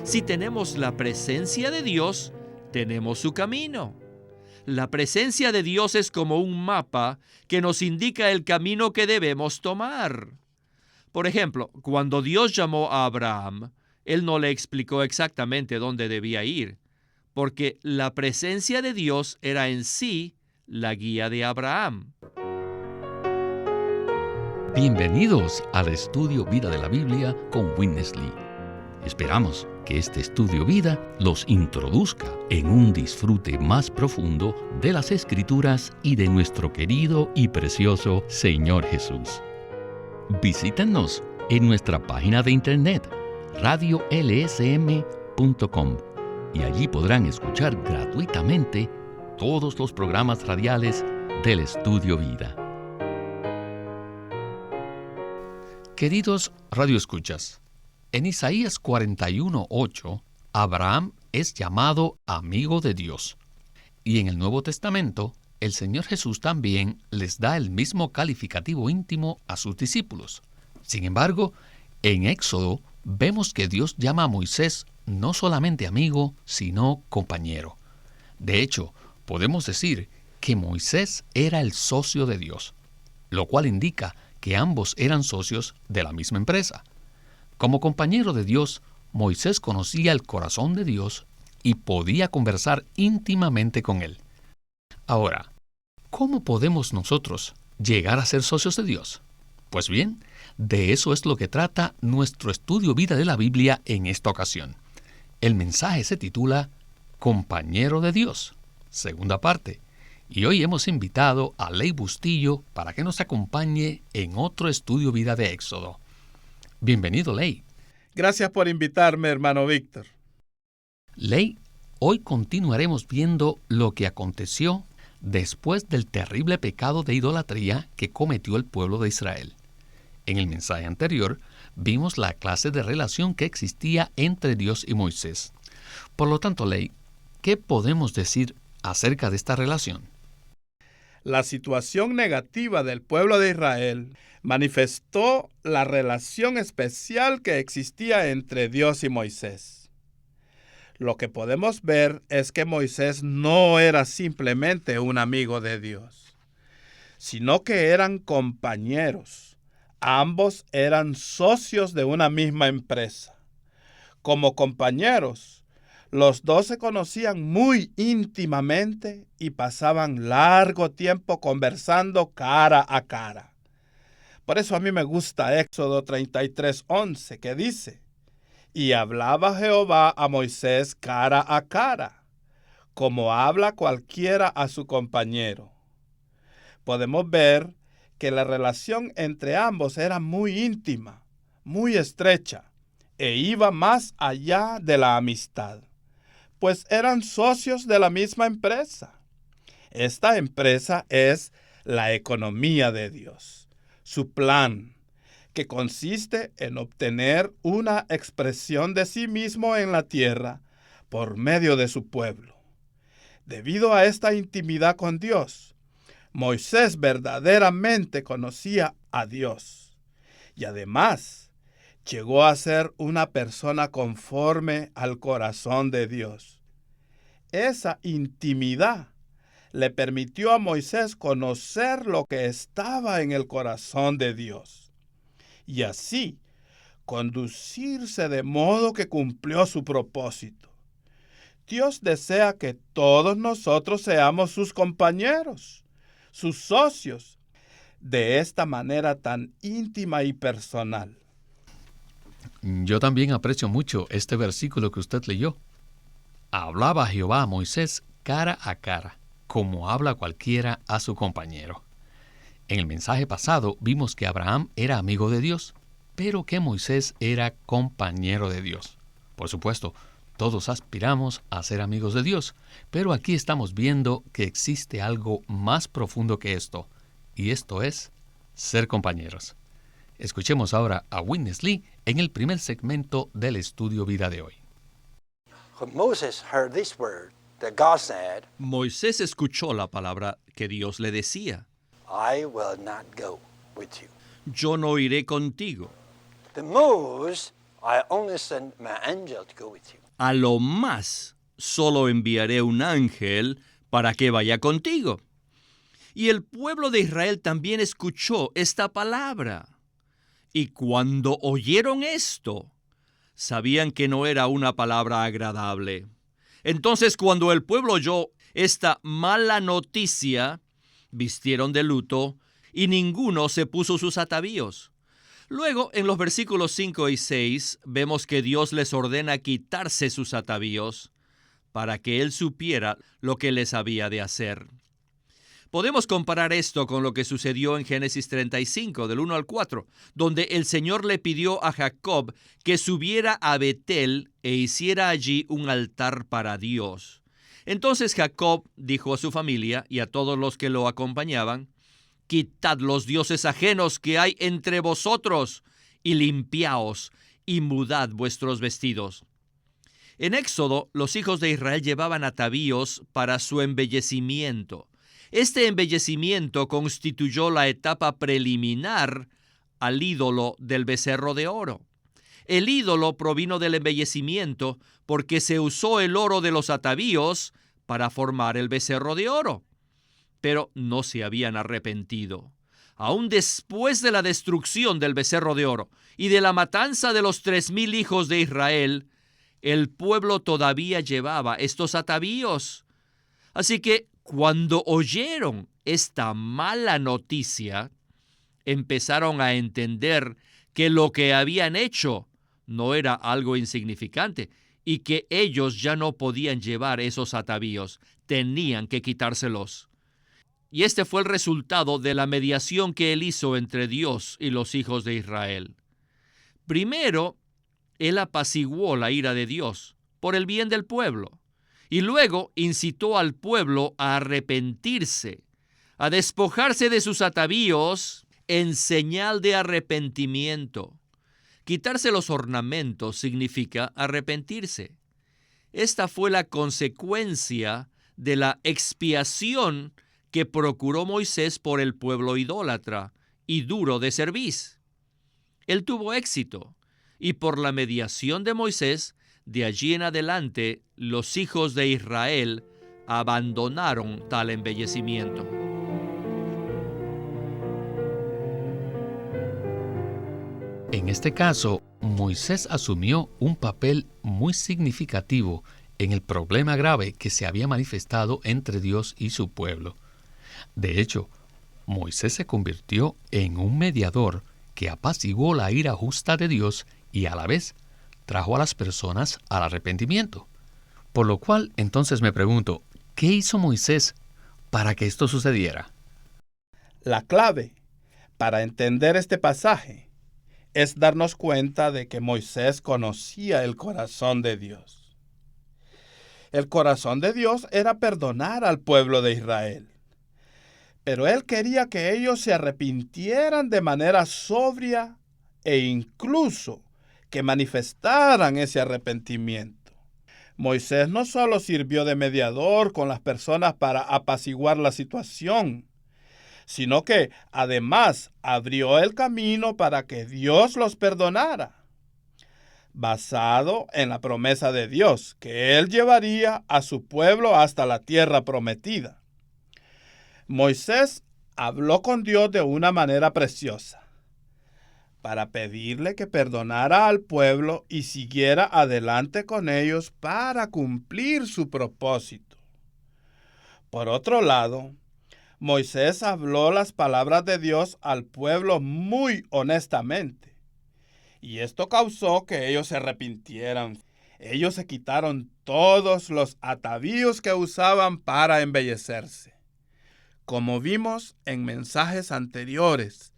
Si tenemos la presencia de Dios, tenemos su camino. La presencia de Dios es como un mapa que nos indica el camino que debemos tomar. Por ejemplo, cuando Dios llamó a Abraham, Él no le explicó exactamente dónde debía ir, porque la presencia de Dios era en sí la guía de Abraham. Bienvenidos al estudio Vida de la Biblia con Witness Lee. Esperamos que este estudio vida los introduzca en un disfrute más profundo de las Escrituras y de nuestro querido y precioso Señor Jesús. Visítenos en nuestra página de internet radiolsm.com y allí podrán escuchar gratuitamente todos los programas radiales del Estudio Vida. Queridos radioescuchas, en Isaías 41:8, Abraham es llamado amigo de Dios. Y en el Nuevo Testamento, el Señor Jesús también les da el mismo calificativo íntimo a sus discípulos. Sin embargo, en Éxodo vemos que Dios llama a Moisés no solamente amigo, sino compañero. De hecho, podemos decir que Moisés era el socio de Dios, lo cual indica que ambos eran socios de la misma empresa. Como compañero de Dios, Moisés conocía el corazón de Dios y podía conversar íntimamente con él. Ahora, ¿cómo podemos nosotros llegar a ser socios de Dios? Pues bien, de eso es lo que trata nuestro estudio Vida de la Biblia en esta ocasión. El mensaje se titula Compañero de Dios, segunda parte. Y hoy hemos invitado a Ley Bustillo para que nos acompañe en otro estudio Vida de Éxodo. Bienvenido, Ley. Gracias por invitarme, hermano Víctor. Ley, hoy continuaremos viendo lo que aconteció después del terrible pecado de idolatría que cometió el pueblo de Israel. En el mensaje anterior vimos la clase de relación que existía entre Dios y Moisés. Por lo tanto, Ley, ¿qué podemos decir acerca de esta relación? La situación negativa del pueblo de Israel manifestó la relación especial que existía entre Dios y Moisés. Lo que podemos ver es que Moisés no era simplemente un amigo de Dios, sino que eran compañeros. Ambos eran socios de una misma empresa. Como compañeros, los dos se conocían muy íntimamente y pasaban largo tiempo conversando cara a cara. Por eso a mí me gusta Éxodo 33:11, que dice: Y hablaba Jehová a Moisés cara a cara, como habla cualquiera a su compañero. Podemos ver que la relación entre ambos era muy íntima, muy estrecha, e iba más allá de la amistad, pues eran socios de la misma empresa. Esta empresa es la economía de Dios, su plan, que consiste en obtener una expresión de sí mismo en la tierra por medio de su pueblo. Debido a esta intimidad con Dios, Moisés verdaderamente conocía a Dios y además llegó a ser una persona conforme al corazón de Dios. Esa intimidad le permitió a Moisés conocer lo que estaba en el corazón de Dios y así conducirse de modo que cumplió su propósito. Dios desea que todos nosotros seamos sus compañeros, sus socios, de esta manera tan íntima y personal. Yo también aprecio mucho este versículo que usted leyó. Hablaba Jehová a Moisés cara a cara, como habla cualquiera a su compañero. En el mensaje pasado vimos que Abraham era amigo de Dios, pero que Moisés era compañero de Dios. Por supuesto, todos aspiramos a ser amigos de Dios, pero aquí estamos viendo que existe algo más profundo que esto, y esto es ser compañeros. Escuchemos ahora a Witness Lee en el primer segmento del estudio Vida de hoy. Moisés escuchó la palabra que Dios le decía: I will not go with you. Yo no iré contigo. The moose I only send my angel to go with you. A lo más, solo enviaré un ángel para que vaya contigo. Y el pueblo de Israel también escuchó esta palabra. Y cuando oyeron esto, sabían que no era una palabra agradable. Entonces, cuando el pueblo oyó esta mala noticia, vistieron de luto y ninguno se puso sus atavíos. Luego, en los versículos 5 y 6, vemos que Dios les ordena quitarse sus atavíos para que Él supiera lo que les había de hacer. Podemos comparar esto con lo que sucedió en Génesis 35, del 1 al 4, donde el Señor le pidió a Jacob que subiera a Betel e hiciera allí un altar para Dios. Entonces Jacob dijo a su familia y a todos los que lo acompañaban: «Quitad los dioses ajenos que hay entre vosotros, y limpiaos, y mudad vuestros vestidos». En Éxodo, los hijos de Israel llevaban atavíos para su embellecimiento. Este embellecimiento constituyó la etapa preliminar al ídolo del becerro de oro. El ídolo provino del embellecimiento porque se usó el oro de los atavíos para formar el becerro de oro. Pero no se habían arrepentido. Aún después de la destrucción del becerro de oro y de la matanza de los 3,000 hijos de Israel, el pueblo todavía llevaba estos atavíos. Así que cuando oyeron esta mala noticia, empezaron a entender que lo que habían hecho no era algo insignificante y que ellos ya no podían llevar esos atavíos, tenían que quitárselos. Y este fue el resultado de la mediación que Él hizo entre Dios y los hijos de Israel. Primero, Él apaciguó la ira de Dios por el bien del pueblo. Y luego incitó al pueblo a arrepentirse, a despojarse de sus atavíos en señal de arrepentimiento. Quitarse los ornamentos significa arrepentirse. Esta fue la consecuencia de la expiación que procuró Moisés por el pueblo idólatra y duro de cerviz. Él tuvo éxito, y por la mediación de Moisés, de allí en adelante, los hijos de Israel abandonaron tal embellecimiento. En este caso, Moisés asumió un papel muy significativo en el problema grave que se había manifestado entre Dios y su pueblo. De hecho, Moisés se convirtió en un mediador que apaciguó la ira justa de Dios y a la vez trajo a las personas al arrepentimiento. Por lo cual, entonces me pregunto, ¿qué hizo Moisés para que esto sucediera? La clave para entender este pasaje es darnos cuenta de que Moisés conocía el corazón de Dios. El corazón de Dios era perdonar al pueblo de Israel. Pero Él quería que ellos se arrepintieran de manera sobria e incluso que manifestaran ese arrepentimiento. Moisés no solo sirvió de mediador con las personas para apaciguar la situación, sino que además abrió el camino para que Dios los perdonara, basado en la promesa de Dios, que Él llevaría a su pueblo hasta la tierra prometida. Moisés habló con Dios de una manera preciosa, para pedirle que perdonara al pueblo y siguiera adelante con ellos para cumplir su propósito. Por otro lado, Moisés habló las palabras de Dios al pueblo muy honestamente, y esto causó que ellos se arrepintieran. Ellos se quitaron todos los atavíos que usaban para embellecerse. Como vimos en mensajes anteriores,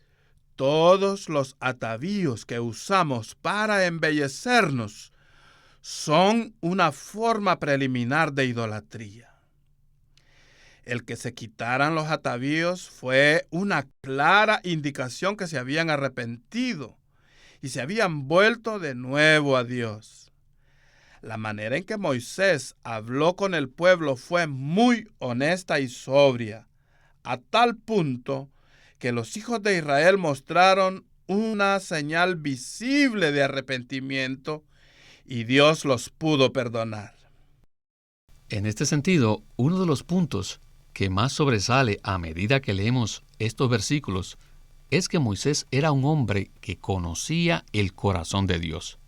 todos los atavíos que usamos para embellecernos son una forma preliminar de idolatría. El que se quitaran los atavíos fue una clara indicación que se habían arrepentido y se habían vuelto de nuevo a Dios. La manera en que Moisés habló con el pueblo fue muy honesta y sobria, a tal punto que los hijos de Israel mostraron una señal visible de arrepentimiento y Dios los pudo perdonar. En este sentido, uno de los puntos que más sobresale a medida que leemos estos versículos es que Moisés era un hombre que conocía el corazón de Dios.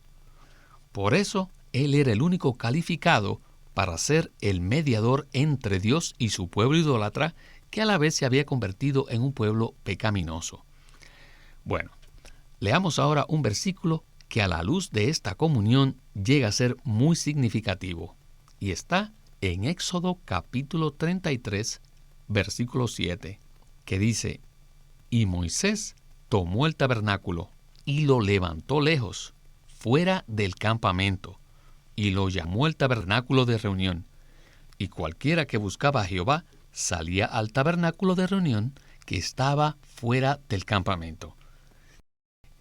Por eso, él era el único calificado para ser el mediador entre Dios y su pueblo idólatra, que a la vez se había convertido en un pueblo pecaminoso. Bueno, leamos ahora un versículo que a la luz de esta comunión llega a ser muy significativo, y está en Éxodo capítulo 33, versículo 7, que dice: «Y Moisés tomó el tabernáculo y lo levantó lejos, fuera del campamento, y lo llamó el tabernáculo de reunión. Y cualquiera que buscaba a Jehová salía al tabernáculo de reunión que estaba fuera del campamento».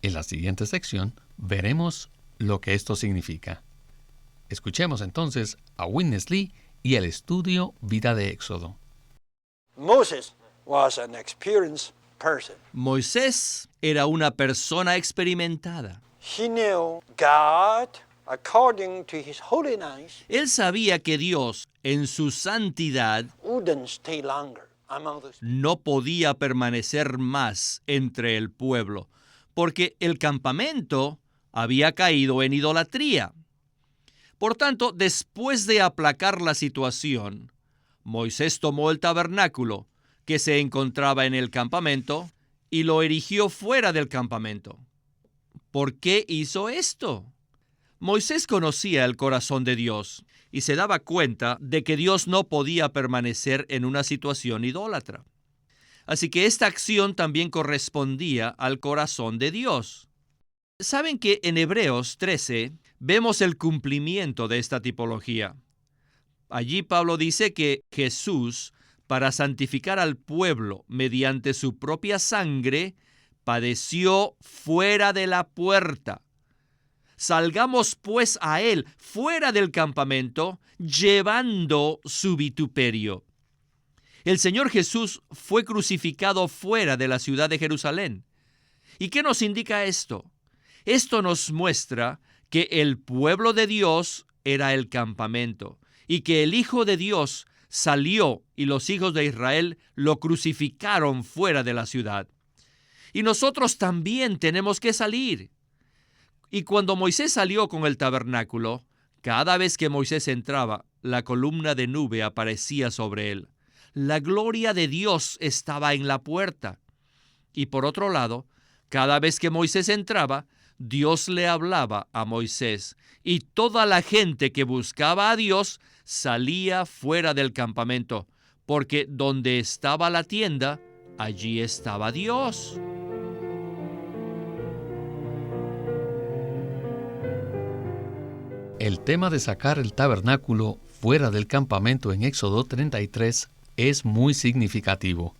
En la siguiente sección veremos lo que esto significa. Escuchemos entonces a Witness Lee y el estudio Vida de Éxodo. Moses was an experienced person. Moisés era una persona experimentada. He knew God according to his holiness Él sabía que Dios, en su santidad, wouldn't stay longer among those. no podía permanecer más entre el pueblo, porque el campamento había caído en idolatría. Por tanto, después de aplacar la situación, Moisés tomó el tabernáculo que se encontraba en el campamento y lo erigió fuera del campamento. ¿Por qué hizo esto? Moisés conocía el corazón de Dios y se daba cuenta de que Dios no podía permanecer en una situación idólatra. Así que esta acción también correspondía al corazón de Dios. ¿Saben que en Hebreos 13 vemos el cumplimiento de esta tipología? Allí Pablo dice que Jesús, para santificar al pueblo mediante su propia sangre, padeció fuera de la puerta. Salgamos pues a él fuera del campamento, llevando su vituperio. El Señor Jesús fue crucificado fuera de la ciudad de Jerusalén. ¿Y qué nos indica esto? Esto nos muestra que el pueblo de Dios era el campamento y que el Hijo de Dios salió y los hijos de Israel lo crucificaron fuera de la ciudad. Y nosotros también tenemos que salir. Y cuando Moisés salió con el tabernáculo, cada vez que Moisés entraba, la columna de nube aparecía sobre él. La gloria de Dios estaba en la puerta. Y por otro lado, cada vez que Moisés entraba, Dios le hablaba a Moisés, y toda la gente que buscaba a Dios salía fuera del campamento, porque donde estaba la tienda, allí estaba Dios. El tema de sacar el tabernáculo fuera del campamento en Éxodo 33 es muy significativo.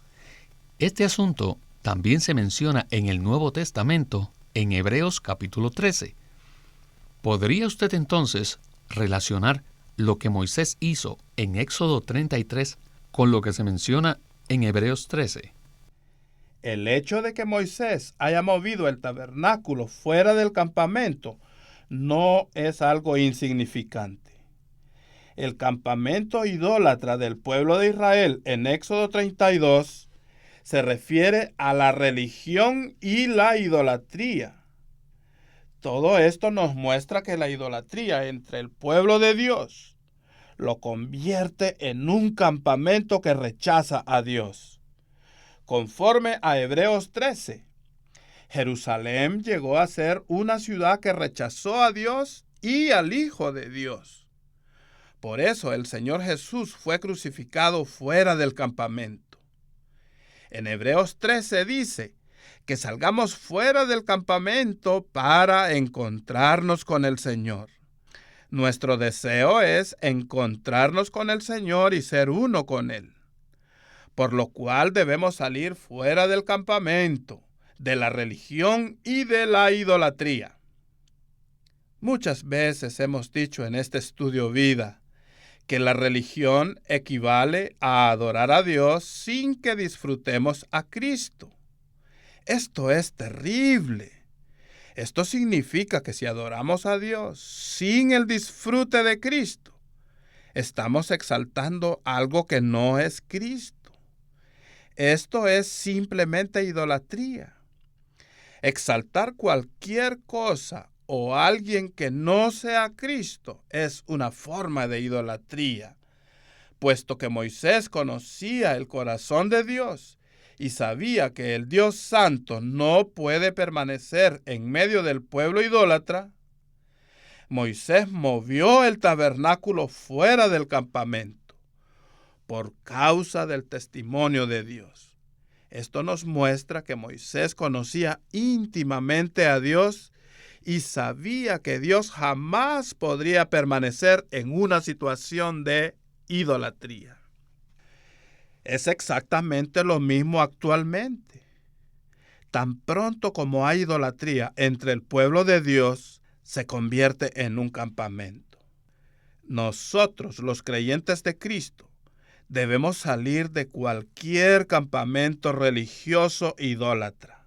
Este asunto también se menciona en el Nuevo Testamento, en Hebreos capítulo 13. ¿Podría usted entonces relacionar lo que Moisés hizo en Éxodo 33 con lo que se menciona en Hebreos 13? El hecho de que Moisés haya movido el tabernáculo fuera del campamento no es algo insignificante. El campamento idólatra del pueblo de Israel en Éxodo 32 se refiere a la religión y la idolatría. Todo esto nos muestra que la idolatría entre el pueblo de Dios lo convierte en un campamento que rechaza a Dios. Conforme a Hebreos 13, Jerusalén llegó a ser una ciudad que rechazó a Dios y al Hijo de Dios. Por eso el Señor Jesús fue crucificado fuera del campamento. En Hebreos 13 dice que salgamos fuera del campamento para encontrarnos con el Señor. Nuestro deseo es encontrarnos con el Señor y ser uno con Él, por lo cual debemos salir fuera del campamento, de la religión y de la idolatría. Muchas veces hemos dicho en este estudio vida que la religión equivale a adorar a Dios sin que disfrutemos a Cristo. Esto es terrible. Esto significa que si adoramos a Dios sin el disfrute de Cristo, estamos exaltando algo que no es Cristo. Esto es simplemente idolatría. Exaltar cualquier cosa o alguien que no sea Cristo es una forma de idolatría, puesto que Moisés conocía el corazón de Dios y sabía que el Dios Santo no puede permanecer en medio del pueblo idólatra. Moisés movió el tabernáculo fuera del campamento por causa del testimonio de Dios. Esto nos muestra que Moisés conocía íntimamente a Dios y sabía que Dios jamás podría permanecer en una situación de idolatría. Es exactamente lo mismo actualmente. Tan pronto como hay idolatría entre el pueblo de Dios, se convierte en un campamento. Nosotros, los creyentes de Cristo, debemos salir de cualquier campamento religioso idólatra.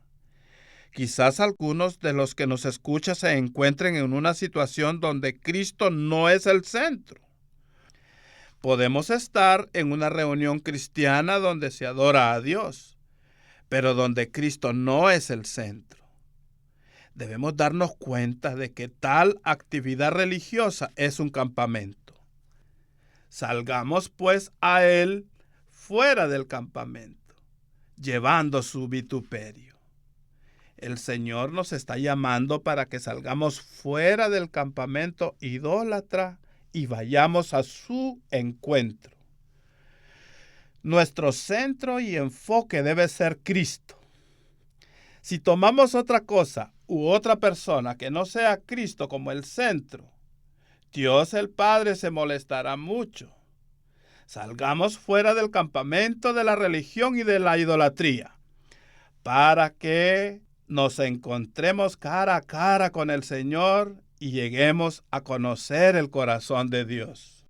Quizás algunos de los que nos escuchan se encuentren en una situación donde Cristo no es el centro. Podemos estar en una reunión cristiana donde se adora a Dios, pero donde Cristo no es el centro. Debemos darnos cuenta de que tal actividad religiosa es un campamento. Salgamos pues a Él fuera del campamento, llevando su vituperio. El Señor nos está llamando para que salgamos fuera del campamento idólatra y vayamos a su encuentro. Nuestro centro y enfoque debe ser Cristo. Si tomamos otra cosa u otra persona que no sea Cristo como el centro, Dios el Padre se molestará mucho. Salgamos fuera del campamento de la religión y de la idolatría para que nos encontremos cara a cara con el Señor y lleguemos a conocer el corazón de Dios.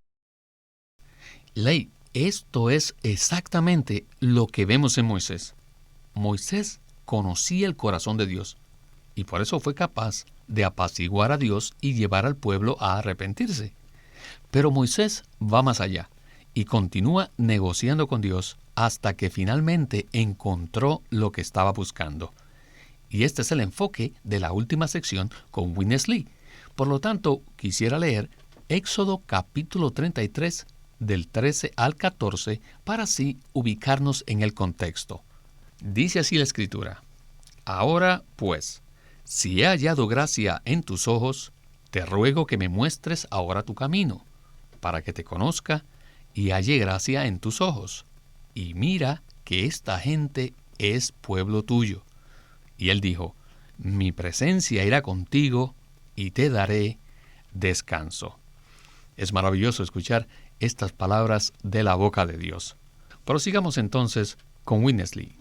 Ley, esto es exactamente lo que vemos en Moisés. Moisés conocía el corazón de Dios y por eso fue capaz de apaciguar a Dios y llevar al pueblo a arrepentirse. Pero Moisés va más allá y continúa negociando con Dios hasta que finalmente encontró lo que estaba buscando. Y este es el enfoque de la última sección con Witness Lee. Por lo tanto, quisiera leer Éxodo capítulo 33, del 13 al 14, para así ubicarnos en el contexto. Dice así la Escritura: Ahora, pues, si he hallado gracia en tus ojos, te ruego que me muestres ahora tu camino, para que te conozca y halle gracia en tus ojos. Y mira que esta gente es pueblo tuyo. Y él dijo: Mi presencia irá contigo y te daré descanso. Es maravilloso escuchar estas palabras de la boca de Dios. Prosigamos entonces con Witness Lee.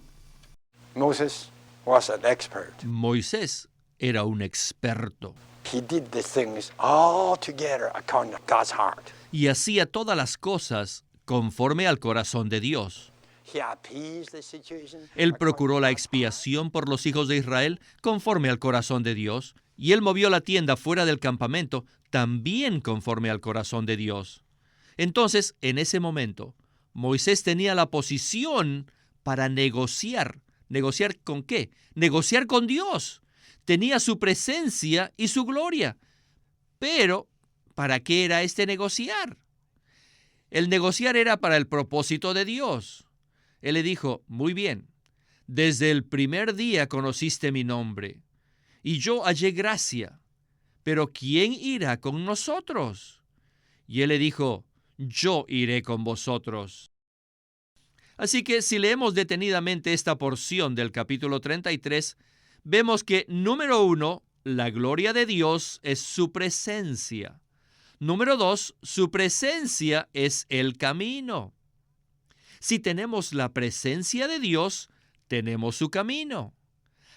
Moses was an expert. Moisés era un experto He did the things all together according to God's heart. y hacía todas las cosas conforme al corazón de Dios. He appeased the situation. Él according procuró to la God's expiación por los hijos de Israel conforme al corazón de Dios, y él movió la tienda fuera del campamento también conforme al corazón de Dios. Entonces, en ese momento, Moisés tenía la posición para negociar. ¿Negociar con qué? Negociar con Dios. Tenía su presencia y su gloria. Pero, ¿para qué era este negociar? El negociar era para el propósito de Dios. Él le dijo: muy bien, desde el primer día conociste mi nombre, y yo hallé gracia, pero ¿quién irá con nosotros? Y él le dijo: yo iré con vosotros. Así que si leemos detenidamente esta porción del capítulo 33, vemos que, número 1, la gloria de Dios es su presencia. Número 2, su presencia es el camino. Si tenemos la presencia de Dios, tenemos su camino.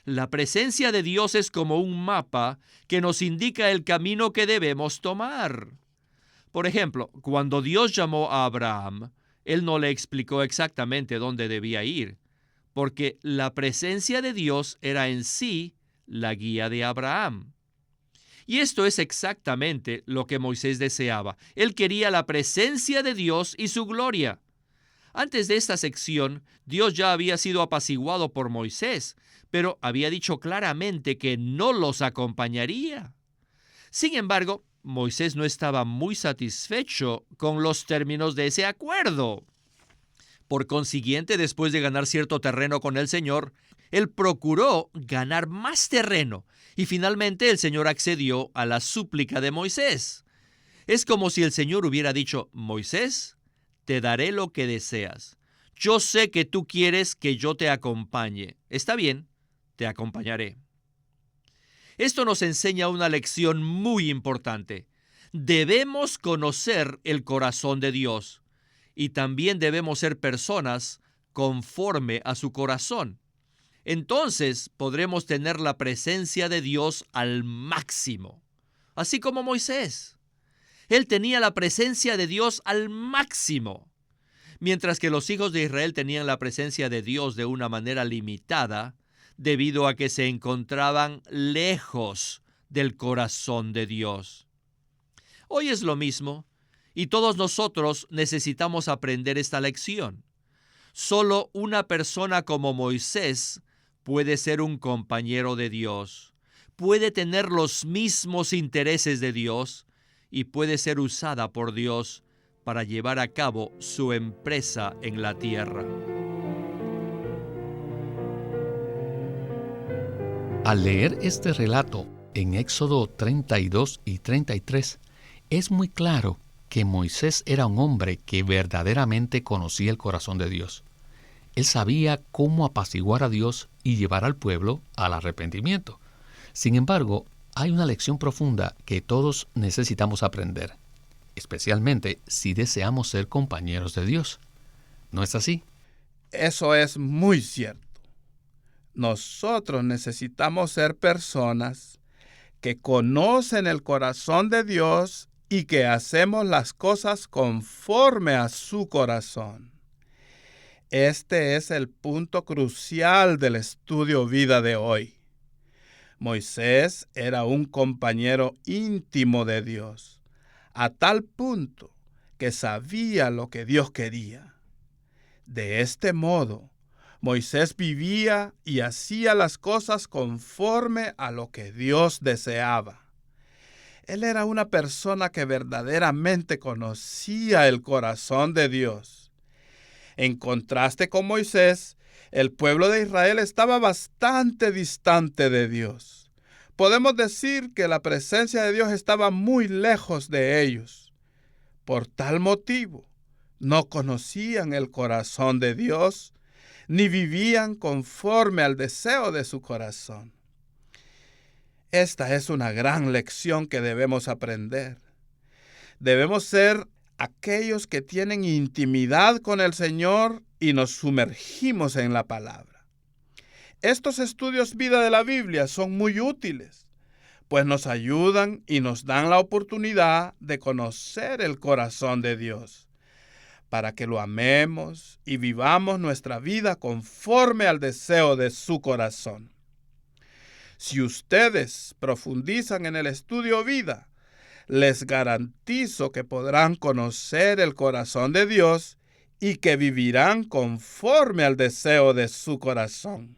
La presencia de Dios es como un mapa que nos indica el camino que debemos tomar. Por ejemplo, cuando Dios llamó a Abraham, Él no le explicó exactamente dónde debía ir, porque la presencia de Dios era en sí la guía de Abraham. Y esto es exactamente lo que Moisés deseaba. Él quería la presencia de Dios y su gloria. Antes de esta sección, Dios ya había sido apaciguado por Moisés, pero había dicho claramente que no los acompañaría. Sin embargo, Moisés no estaba muy satisfecho con los términos de ese acuerdo. Por consiguiente, después de ganar cierto terreno con el Señor, él procuró ganar más terreno y finalmente el Señor accedió a la súplica de Moisés. Es como si el Señor hubiera dicho: Moisés, te daré lo que deseas. Yo sé que tú quieres que yo te acompañe. Está bien, te acompañaré. Esto nos enseña una lección muy importante. Debemos conocer el corazón de Dios y también debemos ser personas conforme a su corazón. Entonces podremos tener la presencia de Dios al máximo, así como Moisés. Él tenía la presencia de Dios al máximo, mientras que los hijos de Israel tenían la presencia de Dios de una manera limitada, debido a que se encontraban lejos del corazón de Dios. Hoy es lo mismo, y todos nosotros necesitamos aprender esta lección. Solo una persona como Moisés puede ser un compañero de Dios, puede tener los mismos intereses de Dios y puede ser usada por Dios para llevar a cabo su empresa en la tierra. Al leer este relato en Éxodo 32 y 33, es muy claro que Moisés era un hombre que verdaderamente conocía el corazón de Dios. Él sabía cómo apaciguar a Dios y llevar al pueblo al arrepentimiento. Sin embargo, hay una lección profunda que todos necesitamos aprender, especialmente si deseamos ser compañeros de Dios. ¿No es así? Eso es muy cierto. Nosotros necesitamos ser personas que conocen el corazón de Dios y que hacemos las cosas conforme a su corazón. Este es el punto crucial del estudio vida de hoy. Moisés era un compañero íntimo de Dios, a tal punto que sabía lo que Dios quería. De este modo, Moisés vivía y hacía las cosas conforme a lo que Dios deseaba. Él era una persona que verdaderamente conocía el corazón de Dios. En contraste con Moisés, el pueblo de Israel estaba bastante distante de Dios. Podemos decir que la presencia de Dios estaba muy lejos de ellos. Por tal motivo, no conocían el corazón de Dios, ni vivían conforme al deseo de su corazón. Esta es una gran lección que debemos aprender. Debemos ser aquellos que tienen intimidad con el Señor y nos sumergimos en la palabra. Estos estudios vida de la Biblia son muy útiles, pues nos ayudan y nos dan la oportunidad de conocer el corazón de Dios, para que lo amemos y vivamos nuestra vida conforme al deseo de su corazón. Si ustedes profundizan en el estudio vida, les garantizo que podrán conocer el corazón de Dios y que vivirán conforme al deseo de su corazón.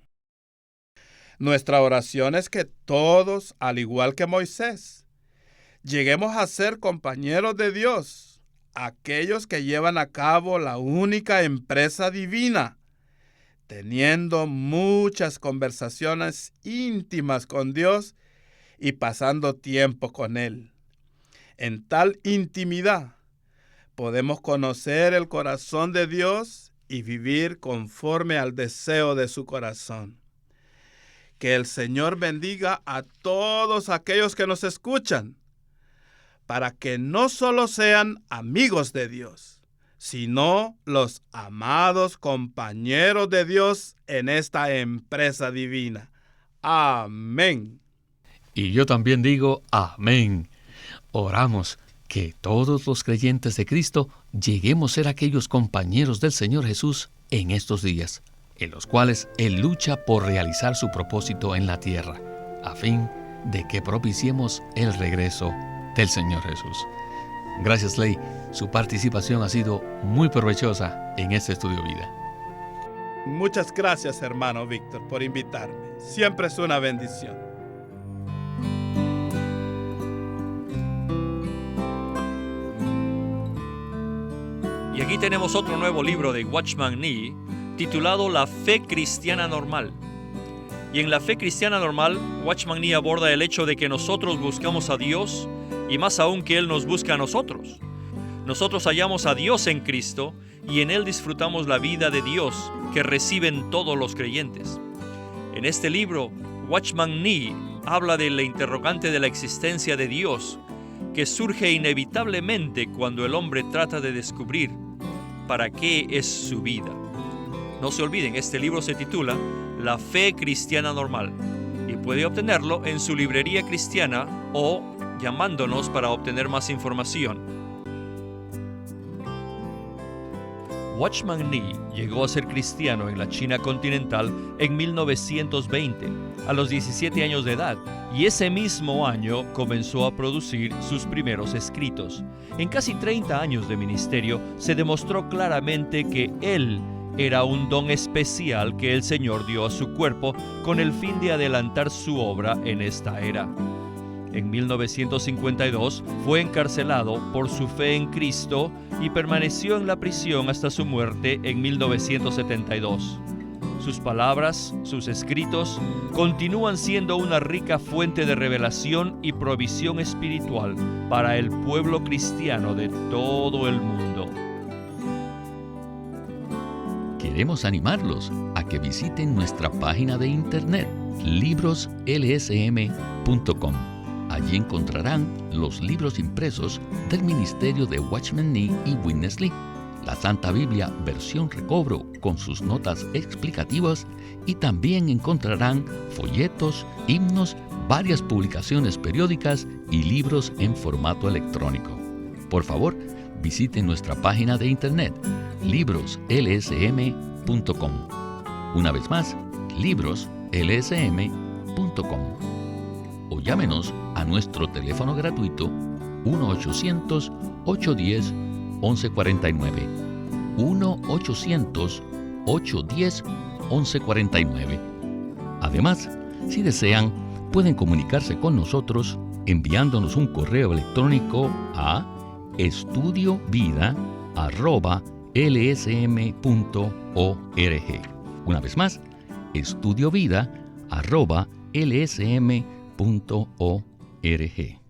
Nuestra oración es que todos, al igual que Moisés, lleguemos a ser compañeros de Dios, aquellos que llevan a cabo la única empresa divina, teniendo muchas conversaciones íntimas con Dios y pasando tiempo con Él. En tal intimidad podemos conocer el corazón de Dios y vivir conforme al deseo de su corazón. Que el Señor bendiga a todos aquellos que nos escuchan, para que no solo sean amigos de Dios, sino los amados compañeros de Dios en esta empresa divina. Amén. Y yo también digo amén. Oramos que todos los creyentes de Cristo lleguemos a ser aquellos compañeros del Señor Jesús en estos días. en los cuales Él lucha por realizar su propósito en la tierra, a fin de que propiciemos el regreso del Señor Jesús. Gracias, Ley. Su participación ha sido muy provechosa en este Estudio Vida. Muchas gracias, hermano Víctor, por invitarme. Siempre es una bendición. Y aquí tenemos otro nuevo libro de Watchman Nee, titulado La Fe Cristiana Normal. Y en La Fe Cristiana Normal, Watchman Nee aborda el hecho de que nosotros buscamos a Dios y más aún que Él nos busca a nosotros. Nosotros hallamos a Dios en Cristo y en Él disfrutamos la vida de Dios que reciben todos los creyentes. En este libro, Watchman Nee habla de la interrogante de la existencia de Dios, que surge inevitablemente cuando el hombre trata de descubrir para qué es su vida. No se olviden, este libro se titula La Fe Cristiana Normal y puede obtenerlo en su librería cristiana o llamándonos para obtener más información. Watchman Nee llegó a ser cristiano en la China continental en 1920, a los 17 años de edad, y ese mismo año comenzó a producir sus primeros escritos. En casi 30 años de ministerio se demostró claramente que él era un don especial que el Señor dio a su cuerpo con el fin de adelantar su obra en esta era. En 1952 fue encarcelado por su fe en Cristo y permaneció en la prisión hasta su muerte en 1972. Sus palabras, sus escritos, continúan siendo una rica fuente de revelación y provisión espiritual para el pueblo cristiano de todo el mundo. Queremos animarlos a que visiten nuestra página de internet, libroslsm.com. Allí encontrarán los libros impresos del ministerio de Watchman Nee y Witness Lee, la Santa Biblia versión recobro con sus notas explicativas, y también encontrarán folletos, himnos, varias publicaciones periódicas y libros en formato electrónico. Por favor, visiten nuestra página de internet, libroslsm.com. Una vez más, libroslsm.com. O llámenos a nuestro teléfono gratuito 1-800-810-1149. 1-800-810-1149. Además, si desean, pueden comunicarse con nosotros enviándonos un correo electrónico a estudiovida@lsm.org. Una vez más, estudiovida@lsm.org.